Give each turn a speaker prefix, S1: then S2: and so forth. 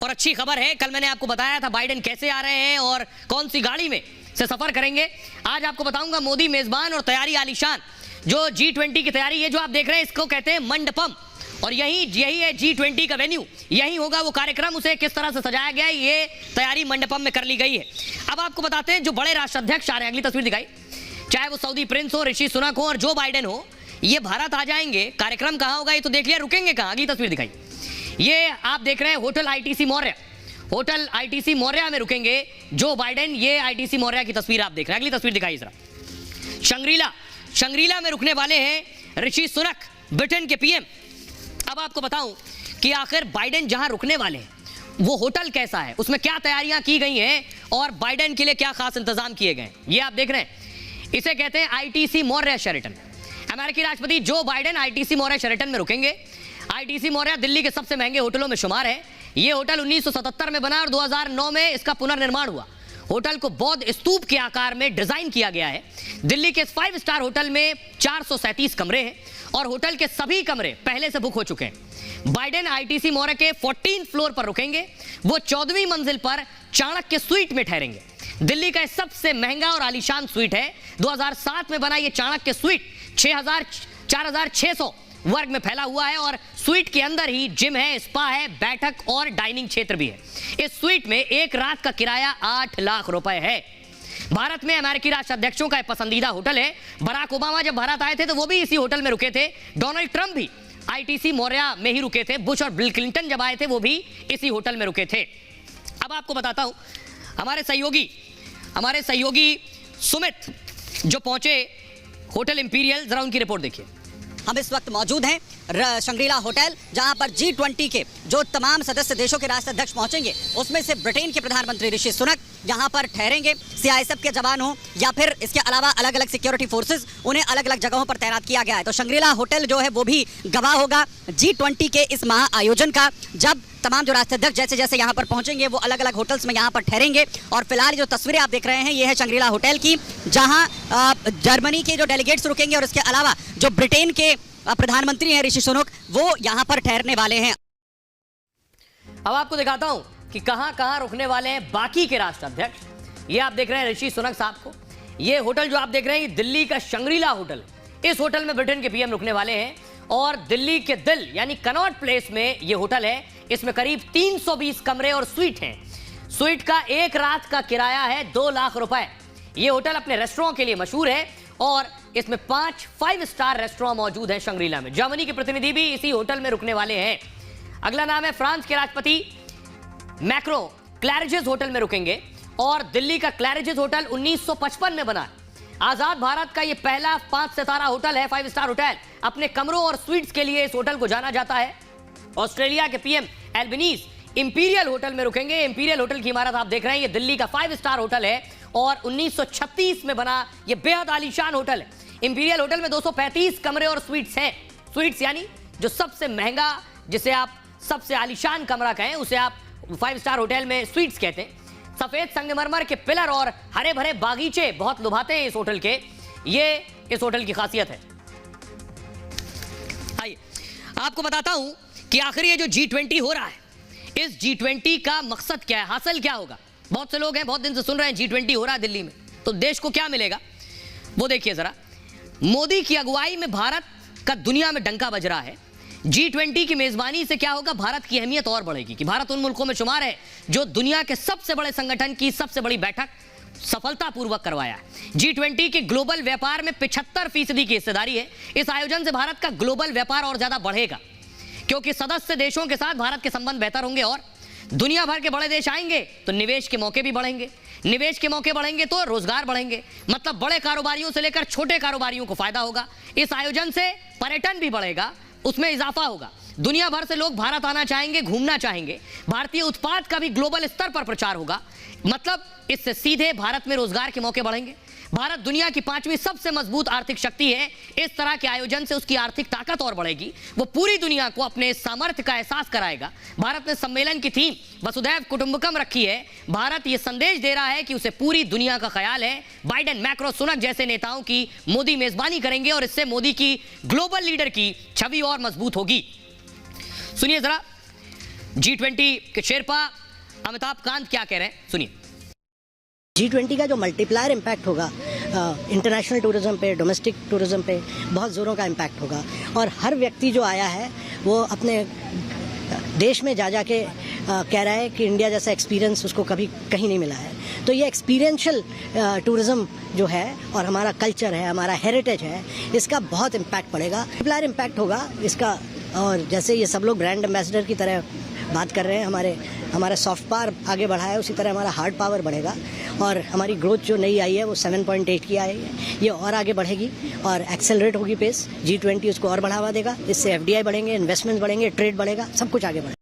S1: और अच्छी खबर है, कल मैंने आपको बताया था बाइडेन कैसे आ रहे हैं और कौन सी गाड़ी में से सफर करेंगे। आज आपको बताऊंगा मोदी मेजबान और तैयारी आलीशान। जो G20 की तैयारी, ये जो आप देख रहे हैं इसको कहते हैं मंडपम, और यही है G20 का वेन्यू, यही होगा वो कार्यक्रम। उसे किस तरह से सजाया गया है ये तैयारी मंडपम में कर ली गई है। अब आपको बताते हैं जो बड़े राष्ट्राध्यक्ष आ रहे हैं, अगली तस्वीर दिखाई, चाहे वो सऊदी प्रिंस हो, ऋषि सुनक हो और जो बाइडेन हो, ये भारत आ जाएंगे। कार्यक्रम कहाँ होगा ये तो देख लिया, रुकेंगे कहाँ, अगली तस्वीर दिखाई। ये आप देख रहे हैं hotel ITC Maurya, hotel ITC Maurya में रुकेंगे जो बाइडेन। ये ITC मौर्य की तस्वीर आप देख रहे हैं, अगली तस्वीर दिखाई जरा। शंग्रीला में रुकने वाले हैं ऋषि सुनक, ब्रिटेन के PM। अब आपको बताऊं कि आखिर बाइडेन जहां रुकने वाले हैं वो होटल कैसा है, उसमें क्या तैयारियां की गई हैं और बाइडेन के लिए क्या खास इंतजाम किए गए, ये आप देख रहे हैं। इसे कहते हैं ITC मौर्य शेरेटन। अमेरिकी राष्ट्रपति Joe Biden ITC Maurya Sheraton में रुकेंगे। ITC मौर्य दिल्ली के सबसे महंगे होटलों में शुमार है। ये होटल 1977 में बना और 2009 में इसका पुनर्निर्माण हुआ। होटल को बौद्ध स्तूप के आकार में डिजाइन किया गया है। दिल्ली के 5 स्टार होटल में 437 कमरे हैं और होटल के सभी कमरे पहले से बुक हो चुके हैं। बाइडेन ITC मौर्य के 14 फ्लोर पर रुकेंगे। वो 14वीं मंजिल पर चाणक्य स्वीट में ठहरेंगे। दिल्ली का सबसे महंगा और आलीशान स्वीट है। 2007 में बना ये चाणक्य स्वीट 4600 वर्ग में फैला हुआ है और स्वीट के अंदर ही जिम है, स्पा है, बैठक और डाइनिंग क्षेत्र भी है। इस स्वीट में एक रात का किराया 8 लाख रुपए है। भारत में अमेरिकी राष्ट्राध्यक्षों का पसंदीदा होटल है। बराक ओबामा जब भारत आए थे तो वो भी इसी होटल में रुके थे। डोनाल्ड ट्रंप भी ITC मौर्य में ही रुके थे। बुश और बिल क्लिंटन जब आए थे वो भी इसी होटल में रुके थे। अब आपको बताता हूं हमारे सहयोगी सुमित जो पहुंचे होटल इंपीरियल, जरा उनकी रिपोर्ट देखिए।
S2: हम इस वक्त मौजूद हैं शंग्रीला होटल, जहां पर G20 के जो तमाम सदस्य देशों के राष्ट्राध्यक्ष पहुंचेंगे, उसमें से ब्रिटेन के प्रधानमंत्री ऋषि सुनक यहाँ पर ठहरेंगे। CISF के जवान हो या फिर इसके अलावा अलग अलग सिक्योरिटी फोर्सेस, उन्हें अलग अलग जगहों पर तैनात किया गया है। तो शंग्रीला होटल जो है वो भी गवाह होगा G20 के इस महा आयोजन का, जब तमाम जो राष्ट्राध्यक्ष जैसे जैसे यहाँ पर पहुंचेंगे वो अलग अलग होटल्स में यहाँ पर ठहरेंगे। और फिलहाल जो तस्वीरें आप देख रहे हैं ये है शंग्रीला होटल की, जहाँ जर्मनी के जो डेलीगेट्स रुकेंगे और इसके अलावा जो ब्रिटेन के प्रधानमंत्री हैं ऋषि सुनक, वो यहाँ पर ठहरने वाले हैं।
S1: अब आपको दिखाता हूं कि कहां रुकने वाले हैं बाकी के राष्ट्राध्यक्ष। ये आप देख रहे हैं ऋषि सुनक साहब को। ये होटल जो आप देख रहे हैं दिल्ली का शंग्रीला होटल, इस होटल में ब्रिटेन के PM रुकने वाले हैं और दिल्ली के दिल यानी कनॉट प्लेस में ये होटल है। इसमें करीब 320 कमरे और स्वीट हैं। स्वीट का एक रात का किराया है 2 लाख रुपए। ये होटल अपने रेस्टोरेंट के लिए मशहूर है और इसमें 5 स्टार रेस्टोरेंट मौजूद हैं शंग्रीला में। जर्मनी के प्रतिनिधि भी इसी होटल में रुकने वाले हैं। अगला नाम है फ्रांस के राष्ट्रपति मैक्रो, क्लैरिजेस होटल में रुकेंगे और दिल्ली का क्लैरिजेस होटल 1955 में बना। आजाद भारत का यह पहला 5 सितारा होटल है, 5 स्टार होटल। अपने कमरों और स्वीट्स के लिए इस होटल को जाना जाता है। ऑस्ट्रेलिया के PM एल्बनीज इंपीरियल होटल में रुकेंगे। इंपीरियल होटल की इमारत आप देख रहे हैं, ये दिल्ली का 5 स्टार होटल है और 1936 में बना ये बेहद आलीशान होटल है। इंपीरियल होटल में 235 कमरे और स्वीट्स हैं। स्वीट्स यानी जो सबसे महंगा, जिसे आप सबसे आलीशान कमरा कहें, उसे आप 5 स्टार होटल में स्वीट्स कहते हैं। सफेद संगमरमर के पिलर और हरे भरे बागीचे बहुत लुभाते हैं इस होटल के। ये इस होटल की खासियत है। आइए आपको बताता हूं कि आखिर ये जो G20 हो रहा है, इस G20 का मकसद क्या है, हासिल क्या होगा। बहुत से लोग हैं बहुत दिन से सुन रहे हैं G20 हो रहा है दिल्ली में, तो देश को क्या मिलेगा वो देखिए जरा। मोदी की अगुवाई में भारत का दुनिया में डंका बज रहा है। G20 की मेजबानी से क्या होगा, भारत की अहमियत और बढ़ेगी कि भारत उन मुल्कों में शुमार है जो दुनिया के सबसे बड़े संगठन की सबसे बड़ी बैठक सफलतापूर्वक करवाया है। G20 के ग्लोबल व्यापार में 75% की हिस्सेदारी है। इस आयोजन से भारत का ग्लोबल व्यापार और ज्यादा बढ़ेगा क्योंकि सदस्य देशों के साथ भारत के संबंध बेहतर होंगे और दुनिया भर के बड़े देश आएंगे तो निवेश के मौके भी बढ़ेंगे। निवेश के मौके बढ़ेंगे तो रोजगार बढ़ेंगे, मतलब बड़े कारोबारियों से लेकर छोटे कारोबारियों को फायदा होगा। इस आयोजन से पर्यटन भी बढ़ेगा, उसमें इजाफा होगा। दुनिया भर से लोग भारत आना चाहेंगे, घूमना चाहेंगे। भारतीय उत्पाद का भी ग्लोबल स्तर पर प्रचार होगा, मतलब इससे सीधे भारत में रोजगार के मौके बढ़ेंगे। भारत दुनिया की 5वीं सबसे मजबूत आर्थिक शक्ति है। इस तरह के आयोजन से उसकी आर्थिक ताकत और बढ़ेगी। वो पूरी दुनिया को अपने सामर्थ्य का एहसास कराएगा। भारत ने सम्मेलन की थीम वसुधैव कुटुंबकम रखी है। भारत ये संदेश दे रहा है कि उसे पूरी दुनिया का ख्याल है। बाइडेन, मैक्रो, सुनक जैसे नेताओं की मोदी मेजबानी करेंगे और इससे मोदी की ग्लोबल लीडर की छवि और मजबूत होगी। सुनिए जरा G20 के शेरपा अमिताभ कांत क्या कह रहे हैं, सुनिए।
S3: G20 का जो मल्टीप्लायर इम्पैक्ट होगा इंटरनेशनल टूरिज्म पे, डोमेस्टिक टूरिज्म पे बहुत ज़ोरों का इम्पैक्ट होगा। और हर व्यक्ति जो आया है वो अपने देश में जा के कह रहा है कि इंडिया जैसा एक्सपीरियंस उसको कभी कहीं नहीं मिला है। तो ये एक्सपीरियंशियल टूरिज्म जो है और हमारा कल्चर है, हमारा हेरिटेज है, इसका बहुत इम्पैक्ट पड़ेगा, मल्टीप्लायर इम्पैक्ट होगा इसका। और जैसे ये सब लोग ब्रांड एम्बेसडर की तरह बात कर रहे हैं, हमारा सॉफ्ट पावर आगे बढ़ा है, उसी तरह हमारा हार्ड पावर बढ़ेगा। और हमारी ग्रोथ जो नई आई है वो 7.8 की आई है, ये और आगे बढ़ेगी और एक्सेलरेट होगी पेस। G20 उसको और बढ़ावा देगा, इससे FDI बढ़ेंगे, इन्वेस्टमेंट बढ़ेंगे, ट्रेड बढ़ेगा, सब कुछ आगे बढ़ेगा।